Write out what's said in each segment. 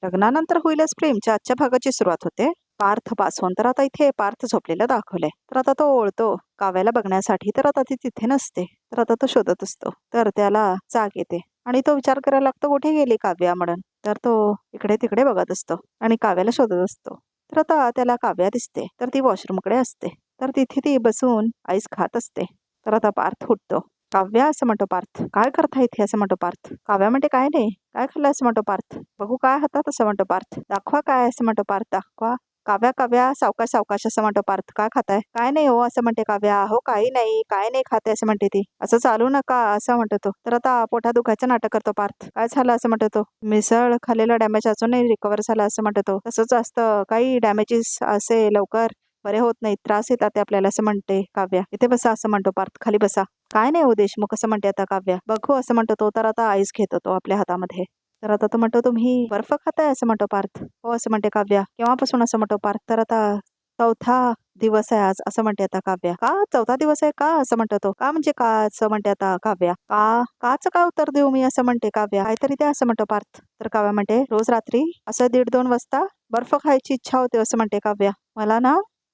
लग्नानंतर होईलच प्रेमच्या आजच्या भागाची सुरुवात होते पार्थ पासून. तर आता इथे पार्थ झोपलेला दाखवलंय. तर आता तो ओळतो काव्याला बघण्यासाठी. तर आता ती तिथे नसते. तर आता तो शोधत असतो. तर त्याला जाग येते आणि तो विचार करायला लागतो कुठे गेली काव्या म्हणून. तर तो इकडे तिकडे बघत असतो आणि काव्याला शोधत असतो. तर आता त्याला काव्या दिसते. तर ती वॉशरूमकडे असते. तर तिथे ती बसून आईस खात असते. तर आता पार्थ उठतो. काव्या असं म्हणतो पार्थ. काय करता इथे असं म्हणतो पार्थ. काव्या म्हणते काय नाही. काय खाल्लं असं म्हणतो पार्थ. बघू काय हातात असं म्हणतो पार्थ. दाखवा काय असं म्हणतो पार्थ. दाखवा. काव्या काव्या सावकाश सावकाश असं म्हणतो पार्थ. काय खाताय. काय नाही हो असं म्हणते काव्या. हो काही नाही काय नाही खाते असं म्हणते ती. असं चालू नका असं म्हणतो तो. तर आता पोटात दुखायचं नाटक करतो पार्थ. काय झालं असं म्हणतो तो. मिसळ खाल्लेला डॅमेज अजूनही रिकवर झाला असं म्हणतो तो. तसंच असतं काही डॅमेजेस असे लवकर बरे होत नाही. त्रास येतात ते आपल्याला असं म्हणते काव्या. इथे बसा असं म्हणतो पार्थ. खाली बसा. काय नाही हो देशमुख असं म्हणते आता काव्या. बघू असं म्हणतो तो. तर आता आईस घेतो तो आपल्या हातामध्ये. तर आता तो म्हणतो तुम्ही बर्फ खाताय असं म्हणतो पार्थ. हो असं म्हणते काव्या. केव्हापासून असं म्हणतो पार्थ. तर आता चौथा दिवस आहे आज असं म्हणते आता काव्या. का चौथा दिवस आहे का असं म्हणतो तो. का म्हणजे का असं म्हणते आता काव्या. काच का उत्तर देऊ मी असं म्हणते काव्या. काहीतरी द्या असं म्हणतो पार्थ. तर काव्या म्हणते रोज रात्री असं 1:30-2 वाजता बर्फ खायची इच्छा होते असं म्हणते काव्या.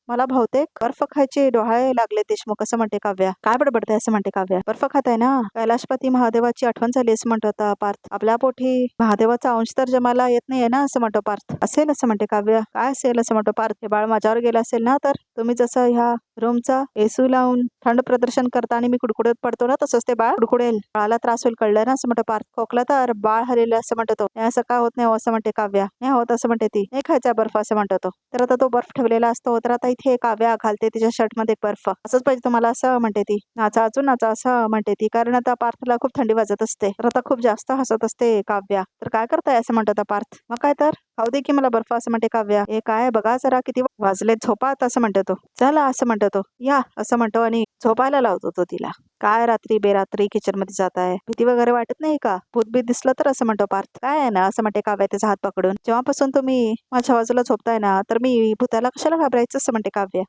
मला बहुतेक बर्फ खायचे डोहाळे लागले देशमुख असं म्हणते काव्या. काय बडबडताय असं म्हणते काव्या. बर्फ खाताय ना. कैलाशपती महादेवाची आठवण झाली असं म्हणतो आता पार्थ. आपल्या पोटी महादेवाचा अंश तर जमाला येत नाहीये ना असं म्हणतो पार्थ. असेल असं म्हणते काव्या. काय असेल असं म्हणतो पार्थ. हे बाळ माझ्यावर गेलं असेल ना. तर तुम्ही जसं ह्या रूमचा एसी लावून थंड प्रदर्शन करता आणि मी कुडकुडत पडतो ना तसंच ते बाळ कुडकुडेल. बाळाला त्रास होईल कळलं ना असं म्हणतो पार्थ. खोकला तर बाळ हरलेलं असं म्हणतो तो. नाही असं काय होत नाही हो असं म्हणते काव्या. नाही होत असं म्हणते ती. नाही खायचा बर्फ असं म्हणतो तो. तर आता तो बर्फ ठेवलेला असतो. तर आता इथे काव्या घालते तिच्या शर्टमध्ये बर्फ. असंच पाहिजे तुम्हाला असं म्हणते ती. नाचा अजून नाचा असं म्हणते ती. कारण आता पार्थला खूप थंडी वाजत असते. तर आता खूप जास्त हसत असते काव्या. तर काय करताय असं म्हणतो आता पार्थ. मग काय तर खाऊ दे की मला बर्फ असं म्हणते काव्या. हे काय बघा जरा किती वाजले झोपा आता असं म्हणतो तो. चला असं म्हणतो तो. या असं म्हणतो आणि झोपायला लावतो तो तिला. काय रात्री बेरात्री किचन मध्ये जात आहे. भीती वगैरे वाटत नाही का. भूतबीत दिसलं तर असं म्हणतो पार्थ. काय आहे ना असं म्हणते काव्या त्याचा हात पकडून. जेव्हापासून तुम्ही माझ्या बाजूला झोपताय ना तर मी भूताला कशाला घाबरायचं असं म्हणते काव्या.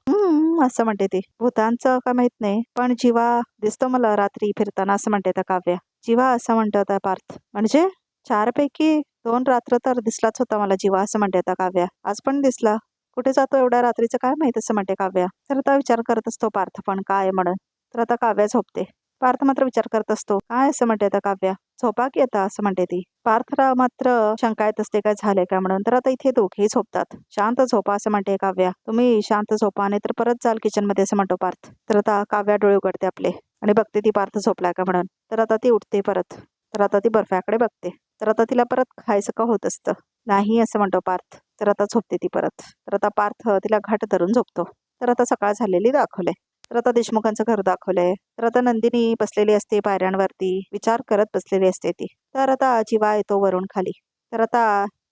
असं म्हणते ती. भूतांचं का माहित नाही पण जीवा दिसतो मला रात्री फिरताना असं म्हणते त्या काव्या. जीवा असं म्हणतो आता पार्थ. म्हणजे 4 पैकी 2 रात्र तर दिसलाच होता मला जीवा असं म्हणते आता काव्या. आज पण दिसला. कुठे जातो एवढ्या रात्रीचं काय माहित असं म्हणते काव्या. तर आता विचार करत असतो पार्थ पण काय म्हणून. तर आता काव्या झोपते. पार्थ मात्र विचार करत असतो. काय असं म्हणते आता काव्या. झोपा की आता असं म्हणते ती. पार्थला मात्र शंका येत असते काय झाले का म्हणून. तर आता इथे दोघेही झोपतात. शांत झोपा असं म्हणते काव्या. तुम्ही शांत झोपा नाही तर परत जाल किचन मध्ये असं म्हणतो पार्थ. तर आता काव्या डोळे उघडते आपले आणि बघते ती पार्थ झोपलाय का म्हणून. तर आता ती उठते परत. तर आता ती बर्फ्याकडे बघते. तर आता तिला परत खायचं का होत असतं. नाही असं म्हणतो पार्थ. तर आता झोपते ती परत. तर आता पार्थ तिला घाट धरून झोपतो. तर आता सकाळ झालेली दाखवले. तर आता देशमुखांचं घर दाखवलंय. तर आता नंदिनी बसलेली असते पायऱ्यांवरती. विचार करत बसलेली असते ती. तर आता जीवा येतो वरून खाली. तर आता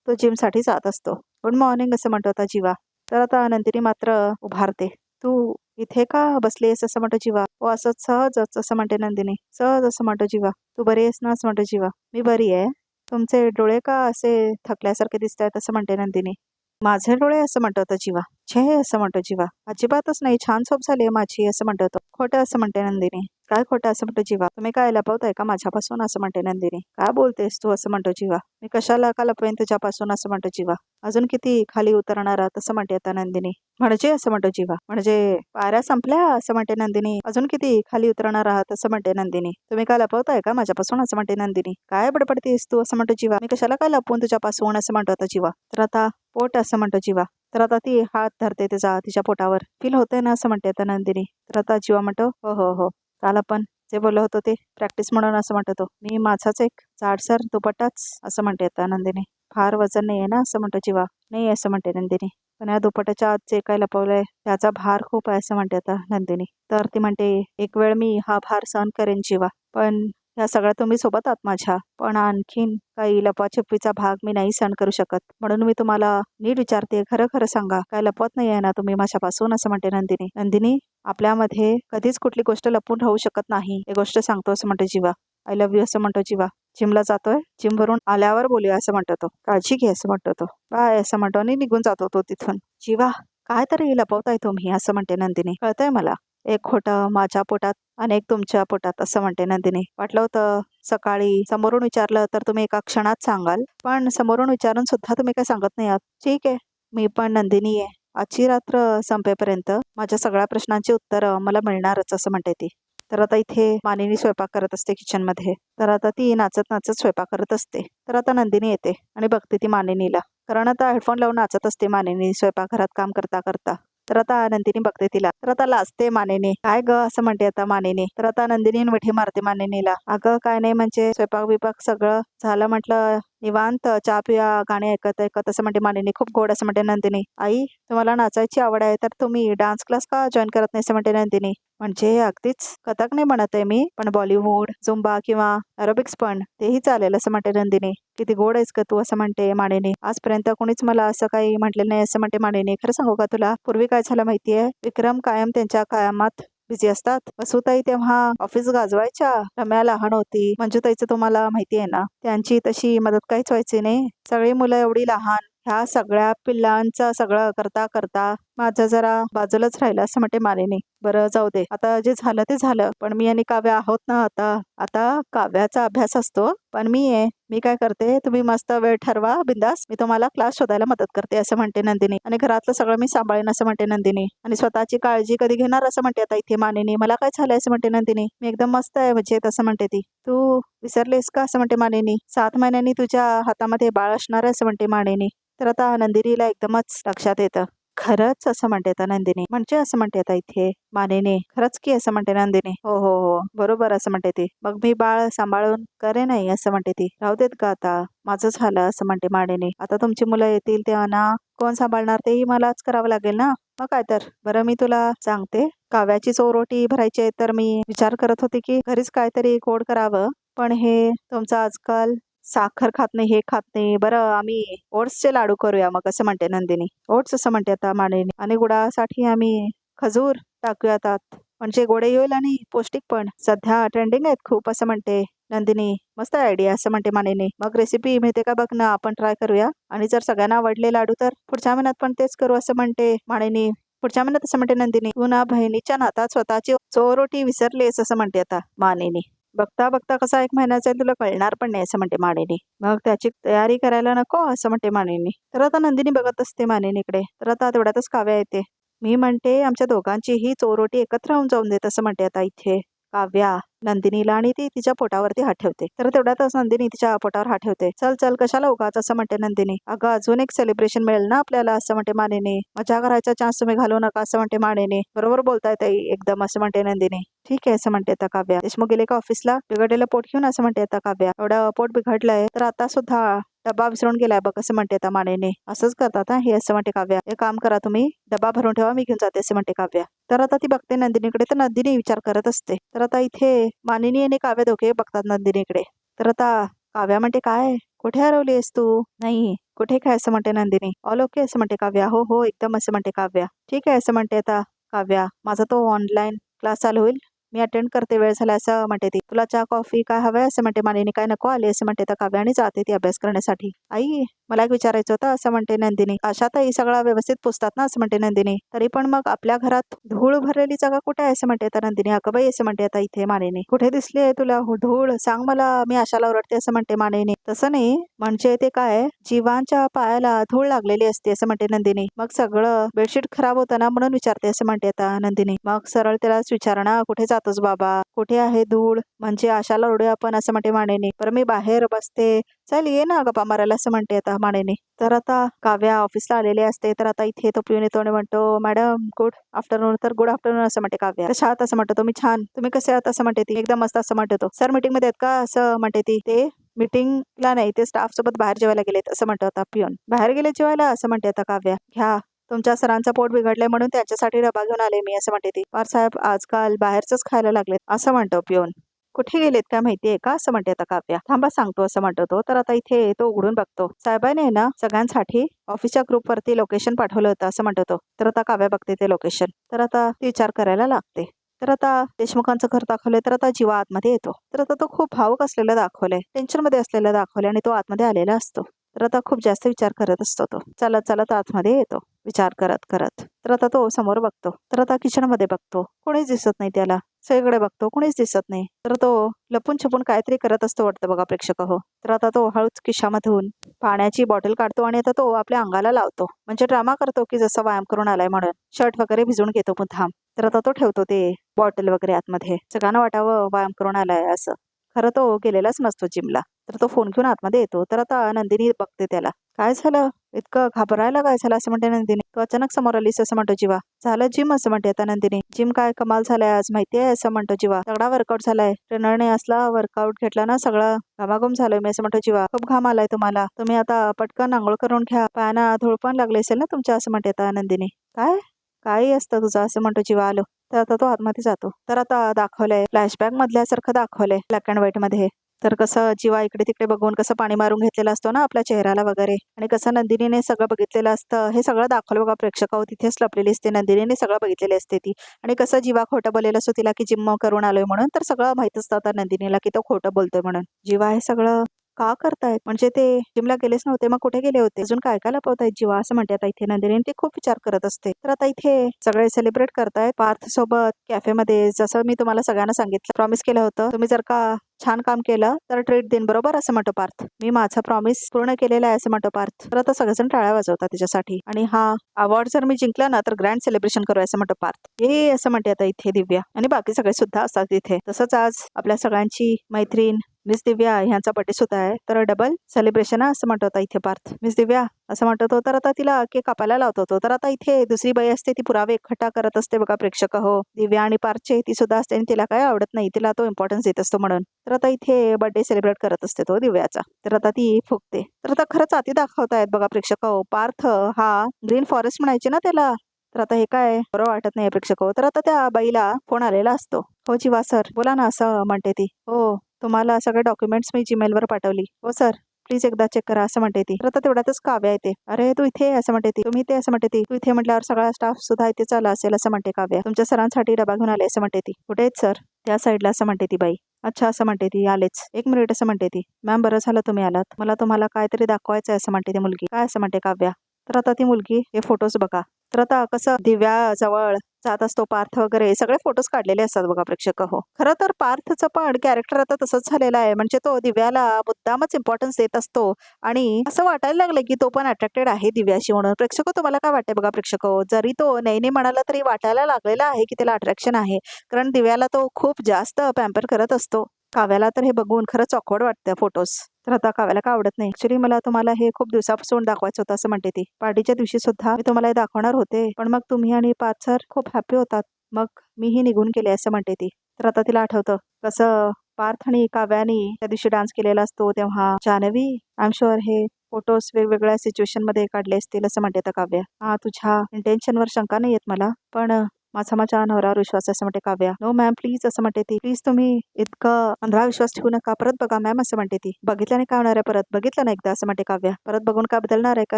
तो जिम साठी जात असतो. गुड मॉर्निंग असं म्हणतो आता जीवा. तर आता नंदिनी मात्र उभारते. तू इथे का बसलीस असं म्हणतो जीवा. हो असंच सहजच असं म्हणते नंदिनी. सहज असं म्हणतो जीवा. तू बरी आहेस ना असं म्हणतो जीवा. मी बरी आहे. तुमचे डोळे का असे थकल्यासारखे दिसत आहेत असं म्हणते नंदिनी. माझे डोळे असं म्हणतो आता जीवा. छे असं म्हणतो जीवा. अजिबातच नाही छान झोप झाली माझी असं म्हणतो तो. खोटं असं म्हणते नंदिनी. काय खोटं असं म्हणतो जीवा. तुम्ही काय लपवताय का माझ्यापासून असं म्हणते नंदिनी. काय बोलतेस तू असं म्हणतो जीवा. मी कशाला का लपवेन तुझ्यापासून असं म्हणतो जीवा. अजून किती खाली उतरणार आहात असं म्हणते आता नंदिनी. म्हणजे असं म्हणतो जीवा. म्हणजे पायऱ्या संपल्या असं म्हणते नंदिनी. अजून किती खाली उतरणार आहात असं म्हणते नंदिनी. तुम्ही काय लपवताय का माझ्यापासून असं म्हणते नंदिनी. काय बडबडतेस तू असं म्हणतो जीवा. मी कशाला काय लपवून तुझ्यापासून असं म्हणतो आता जीवा. तर आता पोट असं म्हणतो जीवा. तर आता ती हात धरते तिच्या पोटावर. फील होतंय ना असं म्हणते आता नंदिनी. तर आता जीवा म्हणतो हो हो हो. काल आपण जे बोललो होतो ते प्रॅक्टिस म्हणून असं म्हणतो तो. मी माझाच एक जाडसर दुपट्टाच असं म्हणते आता नंदिनी. फार वजन नाही आहे ना असं म्हणतो जीवा. नाही असं म्हणते नंदिनी. पण या दुपट्याच्या आत जे काय लपवलंय त्याचा भार खूप आहे असं म्हणते आता नंदिनी. तर ती म्हणते एक वेळ मी हा भार सहन करेन जीवा. पण या सगळ्या तुम्ही सोबत आहात माझ्या. पण आणखीन काही लपवाछपवीचा भाग मी नाही सहन करू शकत. म्हणून मी तुम्हाला नीट विचारते. खरं खरं सांगा. काय लपवत नाही आहे ना तुम्ही माझ्यापासून असं म्हणते नंदिनी. नंदिनी आपल्यामध्ये कधीच कुठली गोष्ट लपून राहू शकत नाही हे गोष्ट सांगतो असं म्हणतो जीवा. आय लव्ह यू असं म्हणतो जीवा. जिमला जातोय. जिम भरून आल्यावर बोलूया असं म्हणतो तो. काळजी घे असं म्हणतो तो. बाय असं म्हणतो आणि निघून जातो तो तिथून. जीवा काय तरी लपवताय तुम्ही असं म्हणते नंदिनी. कळतंय मला. एक खोटं माझ्या पोटात आणि एक तुमच्या पोटात असं म्हणते नंदिनी. वाटलं होतं सकाळी समोरून विचारलं तर तुम्ही एका क्षणात सांगाल, पण समोरून विचारून सुद्धा तुम्ही काय सांगत नाही आहात. ठीक आहे, मी पण नंदिनी आहे. आजची रात्र संपेपर्यंत माझ्या सगळ्या प्रश्नांची उत्तरं मला मिळणारच असं म्हणते ती. तर आता इथे मानिनी स्वयंपाक करत असते किचनमध्ये. तर आता ती नाचत नाचत स्वयंपाक करत असते. तर आता नंदिनी येते आणि बघते ती मानिनीला, कारण आता हेडफोन लावून नाचत असते मानिनी स्वयंपाकघरात काम करता करता. तर आता नंदिनी बघते तिला, तर आता लाजते मानिनी. काय ग असं म्हणते आता मानिनी. तर आता नंदिनी मिठी मारते मानिनीला. अगं काय नाही, म्हणजे स्वयंपाक बिपाक सगळं झालं म्हटलं, निवांत चहा पिया, गाणी ऐकत ऐकत असं म्हणते मानिनी. खूप गोड असं म्हणते नंदिनी. आई, तुम्हाला नाचायची आवड आहे तर तुम्ही डान्स क्लास का जॉईन करत नाही असं म्हणते नंदिनी. म्हणजे अगदीच कथक नाही म्हणत आहे मी, पण बॉलिवूड, झुंबा किंवा एरोबिक्स पण तेही चालेल असं म्हणते नंदिनी. किती गोड आहेस का तू असं म्हणते मानिनी. आजपर्यंत कोणीच मला असं काही म्हटलेलं नाही असं म्हणते मानिनी. खरं सांगू का तुला, पूर्वी काय झालं माहितीये, विक्रम कायम त्यांच्या कामात बिझी असतात. वसुताई तेव्हा ऑफिस गाजवायच्या, रम्या लहान होती, मंजुताईचं तुम्हाला माहिती आहे ना, त्यांची तशी मदत काहीच व्हायची नाही. सगळी मुलं एवढी लहान, ह्या सगळ्या पिल्लांचं सगळं करता करता माझं जरा बाजूलाच राहिलं असं म्हणते मानिनी. बरं जाऊ दे, आता जे झालं ते झालं, पण मी आणि काव्या आहोत ना आता. आता काव्याचा अभ्यास असतो, पण मी काय करते, तुम्ही मस्त वेळ ठरवा बिंदास, मी तुम्हाला क्लास शोधायला मदत करते असं म्हणते नंदिनी. आणि घरातलं सगळं मी सांभाळेन असं म्हणते नंदिनी. आणि स्वतःची काळजी कधी घेणार असं म्हणते आता इथे मानिनी. मला काय झालंय असं म्हणते नंदिनी. मी एकदम मस्त आहे म्हणजे असं म्हणते ती. तू विसरलीस का असं म्हणते मानिनी. 7 महिन्यांनी तुझ्या हातामध्ये बाळ असणार आहे असं म्हणते मानिनी. तर आता नंदिनीला एकदमच लक्षात येतं. खरंच असं म्हणते आता नंदिनी. म्हणजे असं म्हणते आता इथे मानिनी. खरंच की असं म्हणते नंदिनी. हो हो हो बरोबर असं म्हणते ती. मग मी बाळ सांभाळून करे नाही असं म्हणते ती. राहू देत का आता, माझं झालं असं म्हणते मानिनी. आता तुमची मुलं येतील तेव्हा ना कोण सांभाळणार तेही मलाच करावं लागेल ना. मग काय तर. बरं मी तुला सांगते, काव्याची चोरोटी भरायची आहे तर मी विचार करत होते की घरीच काहीतरी गोड करावं, पण हे तुमचं आजकाल साखर खात नाही, हे खात नाही. बरं आम्ही ओट्सचे लाडू करूया मग असं म्हणते नंदिनी. ओट्स असं म्हणते आता मानिनी. आणि गुळासाठी आम्ही खजूर टाकूया त्यात, म्हणजे गोडे होईल आणि पौष्टिक पण. सध्या ट्रेंडिंग आहेत खूप असं म्हणते नंदिनी. मस्त आयडिया असं म्हणते मानिनी. मग रेसिपी मिळते का बघ ना, आपण ट्राय करूया. आणि जर सगळ्यांना आवडले लाडू तर पुढच्या महिन्यात पण तेच करू असं म्हणते मानिनी. पुढच्या महिन्यात असं म्हणते नंदिनी. तू ना बहिणीच्या नातात स्वतःची चोरोटी विसरलीस असं म्हणते आता मानिनी. बघता बघता कसा 1 महिन्याचा आहे तुला कळणार पण नाही असं म्हणते मानिनी. मग त्याची तयारी करायला नको असं म्हणते मानिनी. तर आता नंदिनी बघत असते मानिनीकडे. तर आता तेवढ्यातच काव्या येते. मी म्हणते आमच्या दोघांचीही चोरोटी एकत्र होऊन जाऊन देत असं म्हणते आता इथे काव्या नंदिनीला. आणि ती तिच्या पोटावरती हात ठेवते. तर तेवढ्यातच नंदिनी तिच्या पोटावर हात ठेवते. चल चल कशाला उगाच असं म्हणते नंदिनी. अगं अजून एक सेलिब्रेशन मिळेल ना आपल्याला असं म्हणते मानिनी. मजा करायचा चान्स तुम्ही घालू नका असं म्हणते मानिनी. बरोबर बोलताय ताई एकदम असं म्हणते नंदिनी. ठीक आहे असं म्हणते आता काव्या. देशमुख गेले का ऑफिसला, बिघडलेलं पोट घेऊन असं म्हणते आता काव्या. एवढं पोट बिघडलंय तर आता सुद्धा डबा विसरून गेलाय बघ असं म्हणते आता मानिनी. असंच करतात हे असं म्हणते काव्या. एक काम करा तुम्ही, डबा भरून ठेवा, मी घेऊन जाते असं म्हणते काव्या. तर आता ती बघते नंदिनीकडे. तर नंदिनी विचार करत असते. तर आता इथे मानिनी आणि काव्या दोघे बघतात नंदिनीकडे. तर आता काव्या म्हणते, काय कुठे हरवली आहेस तू. नाही कुठे काय असं म्हणते नंदिनी. ऑल ओके असं म्हणते काव्या. हो हो एकदम असं म्हणते काव्या. ठीक आहे असं म्हणते आता काव्या. माझा तो ऑनलाईन क्लास चालू होईल, मी अटेंड करते, वेळ झाला असं म्हणते ती. तुला चहा कॉफी काय हवंय असं म्हणते मानिनी. काय नको आली असं म्हणते तर काव्या. आणि जाते ती अभ्यास करण्यासाठी. आई मला एक विचारायचं होतं असं म्हणते नंदिनी. आशाताई सगळा व्यवस्थित पुसतात ना असं म्हणते नंदिनी. तरी पण मग आपल्या घरात धूळ भरलेली जागा कुठे आहे असं म्हणते आता नंदिनी. अगं बाई असं म्हणते आता इथे मानिनी. कुठे दिसली आहे तुला धूळ, सांग मला, मी आशाला ओरडते असं म्हणते मानिनी. तसं नाही, म्हणजे ते काय जीवांच्या पायाला धूळ लागलेली असते असं म्हणते नंदिनी. मग सगळं बेडशीट खराब होतं ना म्हणून विचारते असं म्हणते आता नंदिनी. मग सरळ त्यालाच विचारणा, कुठे जातोस बाबा, कुठे आहे धूळ, म्हणजे आशाला ओरडूया आपण असं म्हणते मानिनी. बरं मी बाहेर बसते, चल ये ना गप्पा मारायला असं म्हणते आता मानिनी. तर आता काव्या ऑफिसला आलेली असते. तर आता इथे तो पिऊन येतो आणि म्हणतो, मॅडम गुड आफ्टरनून. तर गुड आफ्टरनून असं म्हणते काव्या. कशा आहात असं म्हणतो. तुम्ही छान, तुम्ही कसे आहात असं म्हणते ती. एकदम मस्त असं म्हणते तो. सर मीटिंग मध्ये आहेत का असं म्हणते ती. ते मीटिंगला नाही, ते स्टाफ सोबत बाहेर जेवायला गेलेत असं म्हणतो आता पिऊन. बाहेर गेले जेवायला असं म्हणते आता काव्या. घ्या, तुमच्या सरांचं पोट बिघडलंय म्हणून त्यांच्यासाठी डबा घेऊन आले मी असं म्हणते ती. पार साहेब आजकाल बाहेरच खायला लागलेत असं म्हणतो पिऊन. कुठे गेलेत काय माहितीये का असं म्हणते आता काव्या. थांबा सांगतो असं म्हणतो तो. तर आता इथे तो उघडून बघतो. साहेबांनी ना सगळ्यांसाठी ऑफिसच्या ग्रुपवरती लोकेशन पाठवलं होतं असं म्हणतो तो. तर आता काव्या बघते ते लोकेशन. तर आता ती विचार करायला लागते. तर आता देशमुखांचं घर दाखवलंय. तर आता जीवा आतमध्ये येतो. तर आता तो खूप भावुक असलेला दाखवलंय, टेन्शन मध्ये असलेला दाखवलंय, आणि तो आतमध्ये आलेला असतो. तर आता खूप जास्त विचार करत असतो तो. चालत चालत आतमध्ये येतो विचार करत करत. तर आता तो समोर बघतो. तर आता किचन मध्ये बघतो, कोणीच दिसत नाही त्याला. सगळीकडे बघतो, कोणीच दिसत नाही. तर तो लपून छपून काहीतरी करत असतो वाटतं बघा प्रेक्षक हो. तर आता तो हळूच खिशामधून पाण्याची बॉटल काढतो आणि आता तो आपल्या अंगाला लावतो. म्हणजे ड्रामा करतो की जसं व्यायाम करून आलाय म्हणून. शर्ट वगैरे भिजवून घेतो मुद्दाम. तर आता तो ठेवतो ते बॉटल वगैरे आतमध्ये. सगळ्यांना वाटावं व्यायाम करून आलाय असं. खरं तो गेलेलाच नसतो जिमला. तर तो फोन घेऊन आतमध्ये येतो. तर आता नंदिनी बघते त्याला. काय झालं? इतकं घाबरायला काय झालं असं म्हणते नंदिनी. तू अचानक समोर आलीस असं म्हणतो जीवा. झालं जिम असं म्हणते आता नंदिनी. जिम काय कमाल झालाय आज माहितीये असं म्हणतो जीवा. तगडा वर्कआउट झालाय. ट्रेनरने असला वर्कआउट घेतला ना सगळा घामाघूम झालोय मी असं म्हणतो जीवा. खूप घाम आलाय तुम्हाला. तुम्ही आता पटकन आंघोळ करून घ्या. पायांना धूळ पण लागली असेल ना तुमच्या असं म्हणते आता नंदिनी. काय? काही असतं तुझं असं म्हणतो जीवा. आलो. तर आता तो आतमध्ये जातो. तर आता दाखवलंय फ्लॅशबॅक मधल्यासारखं दाखवलंय ब्लॅक अँड व्हाईट मध्ये. तर कसं जीवा इकडे तिकडे बघून कसं पाणी मारून घेतलेला असतो ना आपल्या चेहऱ्याला वगैरे आणि कसं नंदिनीने सगळं बघितलेलं असतं हे सगळं दाखवलं बघा प्रेक्षक तिथेच लपलेली असते नंदिनीने सगळं बघितलेली असते ती आणि कसं जीवा खोटं बोलेलं असतो तिला की जिम करून आलोय म्हणून तर सगळं माहित असतं आता नंदिनीला की तो खोटं बोलतोय म्हणून. जीवा हे सगळं का करतायत म्हणजे ते जिमला गेलेच नव्हते मग कुठे गेले होते अजून काय काय लपवतायत जीवा असं म्हणते आता इथे नंदिनी ती खूप विचार करत असते. तर आता इथे सगळे सेलिब्रेट करतायत पार्थ सोबत कॅफेमध्ये जसं मी तुम्हाला सगळ्यांना सांगितलं प्रॉमिस केलं होतं तुम्ही जर का छान काम केलं तर ट्रीट देईन बरोबर असं म्हणतो पार्थ. मी माझा प्रॉमिस पूर्ण केलेला आहे असं म्हणतो पार्थ. तर आता सगळेजण टाळ्या वाजवतात त्याच्यासाठी आणि हा अवॉर्ड जर मी जिंकला ना तर ग्रँड सेलिब्रेशन करूया असं म्हणतो पार्थ. हे असं म्हणते आता इथे दिव्या आणि बाकी सगळे सुद्धा असतात तिथे. तसंच आज आपल्या सगळ्यांची मैत्रीण मिस दिव्या ह्यांचा बर्थडे सुद्धा आहे तर डबल सेलिब्रेशन असं म्हणतो आता इथे पार्थ. मिस दिव्या असं म्हणतो तो तर आता तिला केक कापायला लावतो तो. तर आता इथे दुसरी बाई असते ती पुरावे इकट्ठा करत असते बघा प्रेक्षक हो. दिव्या आणि पार्थचे ती सुद्धा असते आणि तिला काय आवडत नाही तिला तो इम्पॉर्टन्स देत असतो म्हणून. तर आता इथे बर्थडे सेलिब्रेट करत असते तो दिव्याचा. तर आता ती फुकते. तर आता खरंच आती दाखवतायत बघा प्रेक्षक हो. पार्थ हा ग्रीन फॉरेस्ट म्हणायचे ना त्याला. तर आता हे काय बरं वाटत नाही प्रेक्षक हो. तर आता त्या बाईला फोन आलेला असतो. हो जीवा सर बोला ना असं म्हणते ती. हो तुम्हाला सगळे डॉक्युमेंट्स मी जीमेलवर पाठवली. हो सर प्लीज एकदा चेक करा असं म्हणते ती. तर आता तेवढ्यातच काव्या येते. अरे तू इथे असं म्हणते ती. तुम्ही इथे असं म्हणते ती. तू इथे म्हटल्यावर सगळा स्टाफ सुद्धा इथे चालला असेल असं म्हणते काव्या. तुमच्या सरांसाठी डबा घेऊन आले असं म्हणते ती. कुठे आहेत सर? त्या साईडला असं म्हणते ती बाई. अच्छा असं म्हणते ती आलेच एक मिनिट असं म्हणते ती. मॅम बरं झालं तुम्ही आलात मला तुम्हाला काहीतरी दाखवायचं आहे असं म्हणते ती मुलगी. काय असं म्हणते काव्या. तर आता ती मुलगी हे फोटोज बघा. तर आता कसं दिव्या जवळ जात असतो पार्थ वगैरे सगळे फोटोज काढलेले असतात बघा प्रेक्षक हो. खरं तर पार्थचं पण कॅरेक्टर आता तसंच झालेलं आहे म्हणजे तो दिव्याला मुद्दामच इम्पॉर्टन्स देत असतो आणि असं वाटायला लागलं की तो पण अट्रॅक्टेड आहे दिव्याशी म्हणून. प्रेक्षक तुम्हाला काय वाटते बघा प्रेक्षक जरी तो नाही म्हणाला तरी वाटायला लागलेला आहे की त्याला अट्रॅक्शन आहे कारण दिव्याला तो खूप जास्त पॅम्पर करत असतो. काव्याला तर हे बघून खरंच ऑकवर्ड वाटतं फोटोज. तर आता काव्याला का आवडत नाही. ऍक्च्युली मला तुम्हाला हे खूप दिवसापासून दाखवायचं होतं असं म्हणते ती. पार्टीच्या दिवशी सुद्धा मी तुम्हाला हे दाखवणार होते पण मग तुम्ही आणि पार्थ सर खूप हॅपी होतात मग मीही निघून गेले असं म्हणते ती. तर आता तिला आठवतं कसं पार्थ आणि काव्यानी त्या दिवशी डान्स केलेला असतो तेव्हा जान्हवी आय एम शुअर हे फोटोज वेगवेगळ्या सिच्युएशन मध्ये काढले असतील असं म्हणते काव्या. हा तुझ्या इंटेन्शनवर शंका नाही येत मला पण माझा नवऱ्यावर विश्वास असं म्हणते काव्या. नो मॅम प्लीज असं म्हणते ती. प्लीज तुम्ही इतकं अंधळा विश्वास ठेवू नका. परत बघा मॅम असं म्हणते ती. बघितल्याने काय होणार आहे परत बघितलं ना एकदा असं म्हणते काव्या. परत बघून काय बदलणार आहे का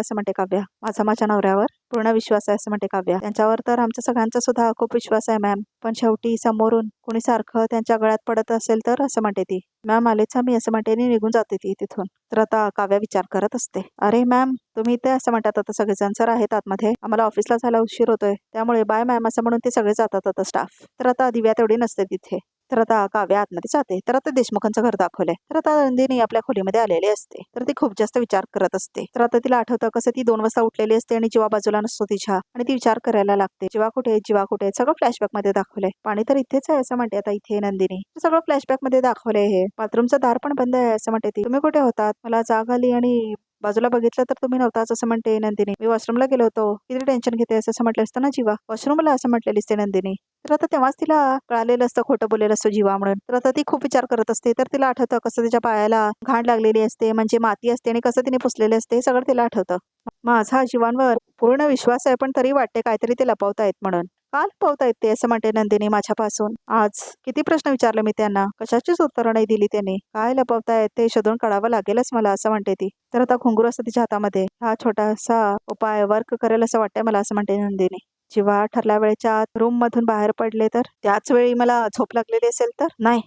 असं म्हणते काव्या. माझ्या नवऱ्यावर पूर्ण विश्वास आहे असं म्हणते काव्या. त्यांच्यावर तर आमच्या सगळ्यांचा सुद्धा खूप विश्वास आहे मॅम पण शेवटी समोरून कोणी सारखं त्यांच्या गळ्यात पडत असेल तर असं म्हणते ती. मॅम आलेच मी असं म्हणते आणि निघून जाते ती तिथून. तर आता काव्या विचार करत असते. अरे मॅम तुम्ही इथे असं म्हणतात आता सगळेजण सर आहेत आतमध्ये आम्हाला ऑफिसला जायला उशीर होतोय त्यामुळे बाय मॅम असं म्हणून ते सगळे जातात आता स्टाफ. तर आता दिव्या तेवढी नसते तिथे. तर आता काव्या आतमध्ये जाते. तर आता देशमुखांचं घर दाखवलंय. तर आता नंदिनी आपल्या खोलीमध्ये आलेली असते. तर ती खूप जास्त विचार करत असते. तर आता तिला आठवतं कसं ती 2 वाजता उठलेली असते आणि जीवा बाजूला नसतो तिच्या आणि ती विचार करायला लागते. जीवा कुठे सगळं फ्लॅशबॅक मध्ये दाखवलंय. पाणी तर इथेच आहे असं म्हणते आता इथे नंदिनी. सगळं फ्लॅशबॅक मध्ये दाखवलंय हे. बाथरूमचं दार पण बंद आहे असं म्हणते ती. तुम्ही कुठे होतात मला जाग आली आणि बाजूला बघितलं तर तुम्ही नव्हताच असं म्हणते नंदिनी. मी वॉशरूमला गेलो होतो. किती टेन्शन घेते असं म्हटलं असतं ना जीवा. वॉशरूमला असं म्हटलेली असते नंदिनी. तर आता तेव्हाच तिला कळालेलं असतं खोटं बोलेलं असतं जीवा म्हणून. तर आता ती खूप विचार करत असते. तर तिला आठवतं कसं तिच्या पायाला घाण लागलेली असते म्हणजे माती असते आणि कसं तिने पुसलेले असते हे सगळं तिला आठवतं. माझा जीवांवर पूर्ण विश्वास आहे पण तरी वाटते काहीतरी ते लपवतायत म्हणून. का लपवतायत ते असं म्हणते नंदिनी माझ्यापासून. आज किती प्रश्न विचारले मी त्यांना कशाचीच उत्तरं नाही दिली त्यांनी. काय लपवतायत ते शोधून काढावं लागेलच मला असं म्हणते ती. तर आता घुंगरू असतं तिच्या हातामध्ये. हा छोटासा उपाय वर्क करेल असं वाटतंय मला असं म्हणते नंदिनी. जेव्हा ठरल्या वेळेच्या रूम मधून बाहेर पडले तर त्याच वेळी मला झोप लागलेली असेल तर नाही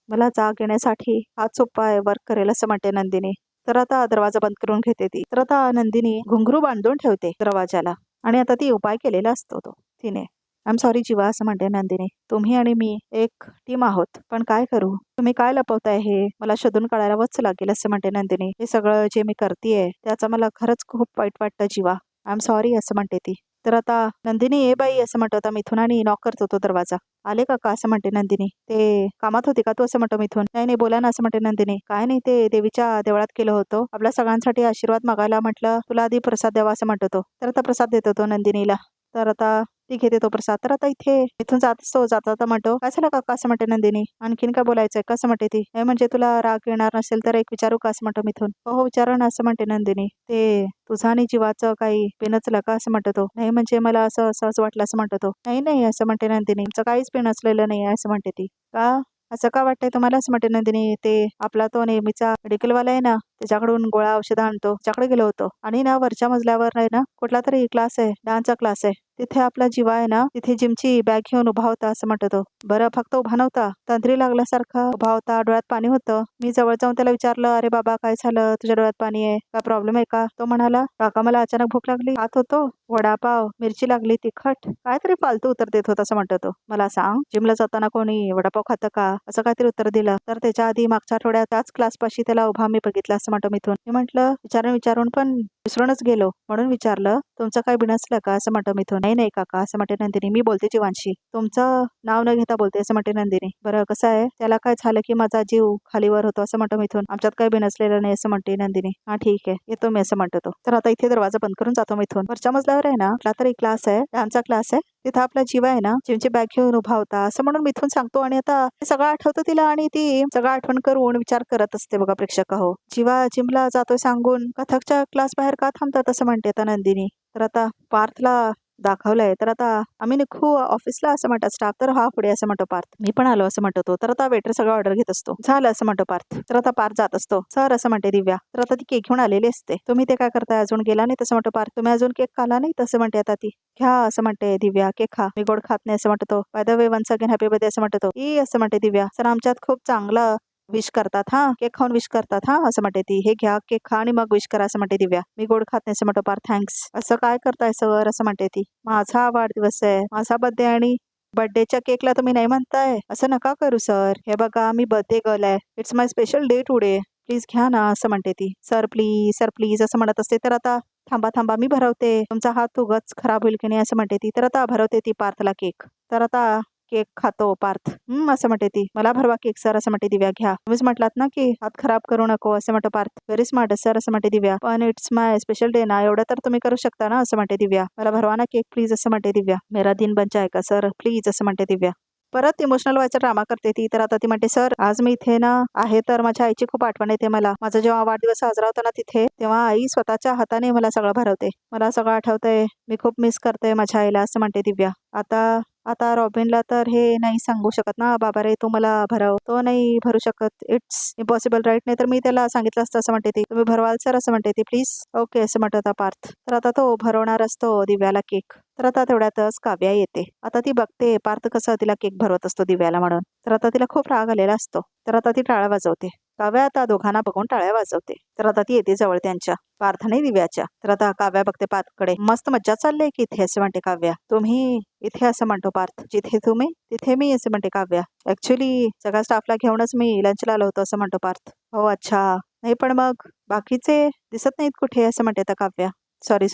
मला जाग येण्यासाठी हाच उपाय वर्क करेल असं म्हणते नंदिनी. तर आता दरवाजा बंद करून घेते ती. तर आता नंदिनी घुंगरू बांधून ठेवते दरवाजाला आणि आता ती उपाय केलेला असतो तो तिने. आय एम सॉरी जीवा असं म्हणते नंदिनी. तुम्ही आणि मी एक टीम आहोत, पण काय करू? तुम्ही काय लपवताय हे मला शोधून काढायलाच लागेल असं म्हणते नंदिनी. हे सगळं जे मी करतेय त्याचं मला खरंच खूप वाईट वाटतं जीवा. आय एम सॉरी असं म्हणते ती. तर आता नंदिनी ए बाई असं म्हणतो आता मिथुन आणि नॉक करतो तो दरवाजा. आले का असं म्हणते नंदिनी. ते कामात होती का तू असं म्हणतो मिथुन. नाही नाही बोला ना असं म्हणते नंदिनी. काय नाही ते देवीच्या देवळात केलं होतं. आपल्या सगळ्यांसाठी आशीर्वाद मागायला म्हटलं तुला आधी प्रसाद द्यावा असं म्हणतो तो. तर आता प्रसाद देतो तो नंदिनीला. तर आता ती घेते तो प्रसाद. तर आता इथे इथून जात असतो जाता म्हणतो काय झालं काका असं म्हणते नंदिनी. आणखीन काय बोलायचंय का असं म्हणते ती. नाही म्हणजे तुला राग येणार नसेल तर एक विचारू का असं म्हणतो मिथून. हो विचारा ना असं म्हणते नंदिनी. ते तुझं आणि जीवाचं काही पिनचलं का असं म्हणतो तो. नाही म्हणजे मला असं असं वाटलं असं म्हणतो तो. नाही नाही असं म्हणते नंदिनी. तुमचं काहीच पिनचलेलं नाही असं म्हणते ती. का असं का वाटतंय तुम्हाला असं म्हणते नंदिनी. ते आपला तो नेहमीचा मेडिकलवाला आहे ना त्याच्याकडून गोळ्या औषधं आणतो त्याच्याकडे गेलो होतो आणि ना वरच्या मजल्यावर आहे ना कुठला तरी क्लास आहे डान्सचा क्लास आहे. तिथे आपला जीवा आहे ना तिथे जिमची बॅग घेऊन उभा होता असं म्हणतो तो. बरं फक्त उभा नव्हता तंद्री लागल्यासारखा उभा होता. डोळ्यात पाणी होतं. मी जवळ जाऊन त्याला विचारलं अरे बाबा काय झालं तुझ्या डोळ्यात पाणी आहे काय प्रॉब्लेम आहे का. तो म्हणाला काका मला अचानक भूक लागली खात होतो वडापाव मिरची लागली तिखट काहीतरी फालतू उत्तर देत होता असं म्हणतो तो. मला सांग जिमला जाताना कोणी वडापाव खातं का असं काहीतरी उत्तर दिलं. तर त्याच्या आधी मागच्या आठवड्यात त्याच क्लास पाशी त्याला उभा मी बघितलं असं म्हणतो मिथून. मी म्हटलं विचारून पण विसरूनच गेलो म्हणून विचारलं तुमचं काय बिनसलं का असं म्हणतो मिथून. नाही नाही काका असं म्हणते नंदिनी. मी बोलते जीवांशी तुमचं नाव न घेता बोलते असं म्हणते नंदिनी. बरं कसं आहे त्याला काय झालं की माझा जीव खालीवर होतो असं म्हणतो मिथून. आमच्यात काही बिनसलेलं नाही असं म्हणते नंदिनी. हा ठीक आहे येतो मी असं म्हणतो तो. तर आता इथे दरवाजा बंद करून जातो मिथून. वरच्या मजल्यावर आहे ना कुठला तरी क्लास आहे डान्सचा क्लास आहे. तिथं आपला जीवा आहे ना जिमची बॅग घेऊन उभा होता असं म्हणून मिथून सांगतो. आणि आता हे सगळं आठवतं तिला आणि ती सगळं आठवण करून विचार करत असते बघा प्रेक्षक हो. जीवा जिमला जातोय सांगून कथकच्या क्लास बाहेर का थांबतात असं म्हणते आता नंदिनी. तर आता पार्थला दाखवलंय तर आता आम्ही निघू ऑफिसला असं म्हणतात स्टाफ. तर हा पुढे असं म्हणतो पार्थ. मी पण आलो असं म्हणतो तो. तर आता वेटर सगळं ऑर्डर घेत असतो. झालं असं म्हणतो पार्थ. तर आता पार्थ जात असतो. सर असं म्हणते दिव्या. तर आता ती केक घेऊन आलेली असते. तुम्ही ते काय करताय अजून गेला नाही तसं म्हणतो पार्थ. तुम्ही अजून केक खाला नाही तसं म्हणते आता ती. घ्या असं म्हणते दिव्या केक खा. मी गोड खात नाही असं म्हणतो तो. By the way once again happy birthday असं म्हणतो तो. ई असं म्हणते दिव्या. सर आमच्यात खूप चांगला विश करतात हा केक खाऊन विश करतात हा असं म्हणते ती. हे घ्या केक खा आणि मग विश करा असं म्हणते दिव्या. मी गोड खात नाही असं म्हणतो पार्थ. थँक्स. असं काय करताय सर असं म्हणते ती. माझा वाढदिवस आहे माझा बर्थडे आणि बर्थडेच्या केकला तुम्ही नाही म्हणताय असं नका करू सर. हे बघा मी बर्थडे गर्ल आहे. It's my special day today. Please घ्या ना असं म्हणते ती. सर प्लीज असं म्हणत असते. तर आता थांबा मी भरवते तुमचा हात उगाच खराब होईल की नाही असं म्हणते ती. तर आता भरवते ती पार्थला केक. तर आता केक खातो पार्थ. असं म्हणते ती. मला भरवा केक सर असं म्हणते दिव्या. घ्या तुम्हीच म्हटलात ना की हात खराब करू नको असं म्हणतो पार्थ. व्हेरी स्मार्ट सर असं म्हणते दिव्या. पण इट्स माय स्पेशल डे ना एवढं तर तुम्ही करू शकता ना असं म्हणते दिव्या. मला भरवा ना केक प्लीज असं म्हणते दिव्या. मेरा दिन बन जाएगा सर प्लीज असं म्हणते दिव्या. परत इमोशनल व्हायचा ड्रामा करते ती. तर आता ती म्हणते सर आज मी इथे ना आहे तर माझ्या आईची खूप आठवण येते मला. माझा जेव्हा वाढदिवस साजरा होता ना तिथे तेव्हा आई स्वतःच्या हाताने मला सगळं भरवते. मला सगळं आठवतंय. मी खूप मिस करते माझ्या आईला असं म्हणते दिव्या. आता आता रॉबिनला तर हे नाही सांगू शकत ना बाबा रे तू मला भरव. तो नाही भरू शकत. It's impossible right. नाही तर मी त्याला सांगितलं असतं असं म्हणते ती. तुम्ही भरवाल सर असं म्हणते ती. प्लीज ओके असं म्हणत होता पार्थ. तर आता तो भरवणार असतो दिव्याला केक. तर आता तेवढ्यातच काव्या येते. आता ती बघते पार्थ कसं तिला केक भरवत असतो दिव्याला म्हणून. तर आता तिला खूप राग आलेला असतो. तर आता ती टाळ्या वाजवते. काव्या आता दोघांना बघून टाळ्या वाजवते. तर आता ती येते जवळ त्यांच्या पार्थ नाही दिव्याच्या. तर आता काव्या बघते पार्थकडे. मस्त मज्जा चालली की इथे असं म्हणते काव्या. तुम्ही इथे असं म्हणतो पार्थ. जिथे तुम्ही तिथे मी असं म्हणते काव्या. ऍक्च्युली सगळ्या स्टाफला घेऊनच मी लंचला आलो होतो असं म्हणतो पार्थ. हो अच्छा. नाही पण मग बाकीचे दिसत नाहीत कुठे असं म्हणते आता काव्या. सॉरी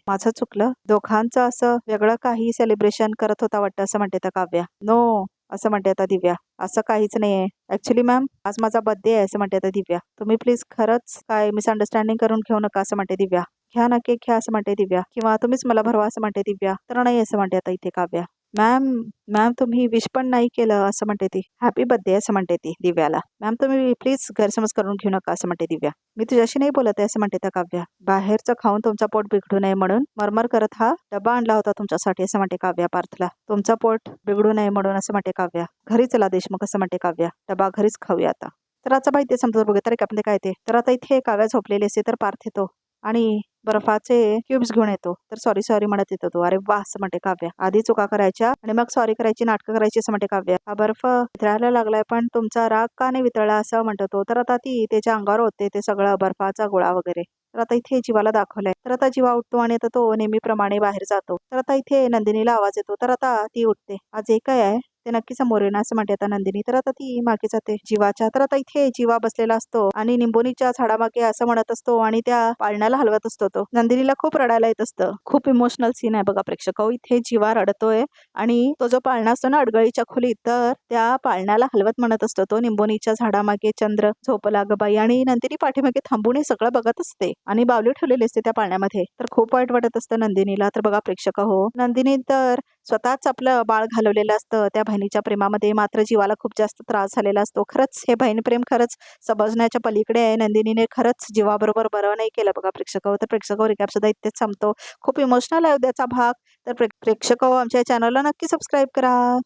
माझं चुकलं. दोघांचं असं वेगळं काही सेलिब्रेशन करत होता वाटतं असं म्हणते आता काव्या. नो असं म्हणते आता दिव्या. असं काहीच नाहीये. ऍक्च्युली मॅम आज माझा बर्थडे आहे असं म्हणते आता दिव्या. तुम्ही प्लीज खरंच काय मिसअंडरस्टँडिंग करून घेऊ नका असं म्हणते दिव्या. घ्या ना केक घ्या असं म्हणते दिव्या. किंवा तुम्हीच मला भरवा असं म्हणते दिव्या. तर नाही असं म्हणते आता इथे काव्या. मॅम तुम्ही विश पण नाही केलं असं म्हणते ती. हॅपी बर्थडे असं म्हणते ती दिव्याला. मॅम तुम्ही प्लीज गैरसमज करून घेऊ नका असं म्हणते दिव्या. मी तुझ्याशी नाही बोलत आहे असं म्हणते त्या काव्या. बाहेरचं खाऊन तुमचा पोट बिघडू नये म्हणून मरमर करत हा डबा आणला होता तुमच्यासाठी असं म्हणते काव्या पार्थला. तुमचा पोट बिघडू नये म्हणून असं म्हणते काव्या. घरी चला देशमुख असं म्हणते काव्या. डबा घरीच खाऊया आता. तर आता बाई ते समजून बघत तरी आपण ते काय ते. तर आता इथे काव्या झोपलेली असते. तर पार्थ येतो आणि बर्फाचे क्यूब्स घेऊन येतो. तर सॉरी म्हणत येतो तो. अरे वा असं म्हणते काव्या. आधी चुका करायच्या आणि मग सॉरी करायची नाटकं करायची असं म्हणते काव्या. हा बर्फ वितळायला लागलाय पण तुमचा राग का नाही वितळला असं म्हणतो तो. तर आता ती त्याच्या अंगावर होते ते सगळं बर्फाचा गोळा वगैरे. तर आता इथे जीवाला दाखवलंय. तर आता जीवा उठतो आणि आता तो नेहमीप्रमाणे बाहेर जातो. तर आता इथे नंदिनीला आवाज येतो. तर आता ती उठते. आज एक काय आहे ते नक्की समोर येणार असं म्हणते आता नंदिनी. तर आता ती मागे जाते जीवाच्या. तर आता इथे जीवा बसलेला असतो आणि निंबोनीच्या झाडामागे असं म्हणत असतो आणि त्या पाळण्याला हलवत असतो. तो नंदिनीला खूप रडायला येत असतं. खूप इमोशनल सीन आहे बघा प्रेक्षक. इथे जीवा रडतोय आणि तो जो पाळणा असतो ना अडगळीच्या खोलीत, तर त्या पाळण्याला हलवत म्हणत असतो तो, निंबोनीच्या झाडामागे चंद्र झोपला ग बाई. आणि नंदिनी पाठीमागे थांबून हे सगळं बघत असते आणि बावली ठेवलेली असते त्या पाळण्यामध्ये. तर खूप वाईट वाटत असतं नंदिनीला. तर बघा प्रेक्षक नंदिनी तर स्वतःच आपलं बाळ घालवलेलं असतं त्या बहिणीच्या प्रेमामध्ये, मात्र जीवाला खूप जास्त त्रास झालेला असतो. खरंच हे बहीण प्रेम खरंच समजण्याच्या पलीकडे आहे. नंदिनीने खरंच जीवाबरोबर बरं नाही केलं बघा प्रेक्षक. तर प्रेक्षक रिकॅप सुद्धा इथेच संपतो. खूप इमोशनल आहे उद्याचा भाग. तर प्रेक्षक आमच्या चॅनलला नक्की सबस्क्राईब करा.